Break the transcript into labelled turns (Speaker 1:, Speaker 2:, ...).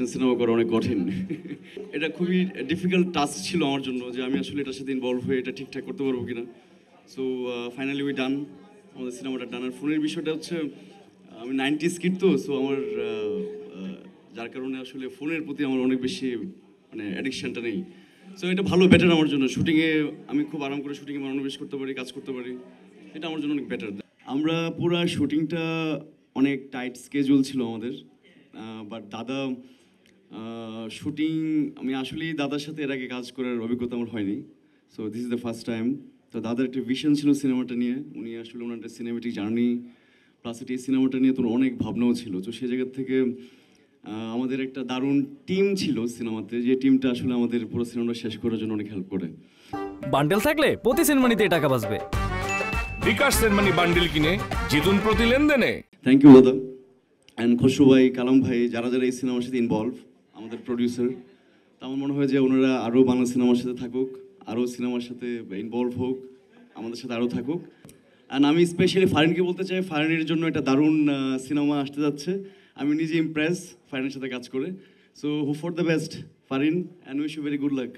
Speaker 1: Action cinema করা অনেক কঠিন। এটা খুবই ডিফিকাল্ট টাস্ক ছিল আমার জন্য যে আমি আসলে এটার সাথে ইনভলভ হয়ে এটা ঠিকঠাক করতে পারবো কিনা। সো ফাইনালি উই ডান, আমাদের সিনেমাটা ডান। আর ফোনের বিষয়টা হচ্ছে আমি 90s কিড, তো সো আমার যার কারণে আসলে ফোনের প্রতি আমার অনেক বেশি মানে অ্যাডিকশনটা নেই। সো এটা ভালো, বেটার আমার জন্য। শুটিংয়ে আমি খুব আরাম করে শুটিংয়ে মনোনিবেশ করতে পারি, কাজ করতে পারি, এটা আমার জন্য অনেক বেটার। আমরা পুরা শুটিংটা অনেক টাইট স্কেজুল ছিল আমাদের, বাট দাদা শুটিং, আমি আসলেই দাদার সাথে এর আগে কাজ করার অভিজ্ঞতা আমার হয়নি। So this is the first time. তো দাদার একটা ভিশন ছিল সিনেমাটা নিয়ে, উনি আসলে ওনার একটা সিনেমেটিক জার্নি প্লাস এই সিনেমাটা নিয়ে তো অনেক ভাবনাও ছিল। তো সেই জায়গা থেকে আমাদের একটা দারুণ টিম ছিল সিনেমাতে, যে টিমটা আসলে আমাদের পুরো সিনেমাটা শেষ করার জন্য অনেক হেল্প করে।
Speaker 2: বান্ডেল থাকলে প্রতি সিনেমানিতে টাকা বাঁচবে।
Speaker 3: বিকাশ সেনমানি বান্ডিল কিনে জিতুন প্রতি লেনদেনে।
Speaker 1: থ্যাংক ইউ দাদা অ্যান্ড খসরু ভাই, কালাম ভাই, যারা যারা এই সিনেমার সাথে ইনভলভ, আমাদের প্রডিউসার। তো আমার মনে হয় যে ওনারা আরও বাংলা সিনেমার সাথে থাকুক, আরও সিনেমার সাথে ইনভলভ হোক, আমাদের সাথে আরও থাকুক। অ্যান্ড আমি স্পেশালি ফারিনকে বলতে চাই, ফারিনের জন্য একটা দারুণ সিনেমা আসতে যাচ্ছে। আমি নিজে ইমপ্রেস ফারিনের সাথে কাজ করে। So hope for the best Fareen, and wish you very good lakh.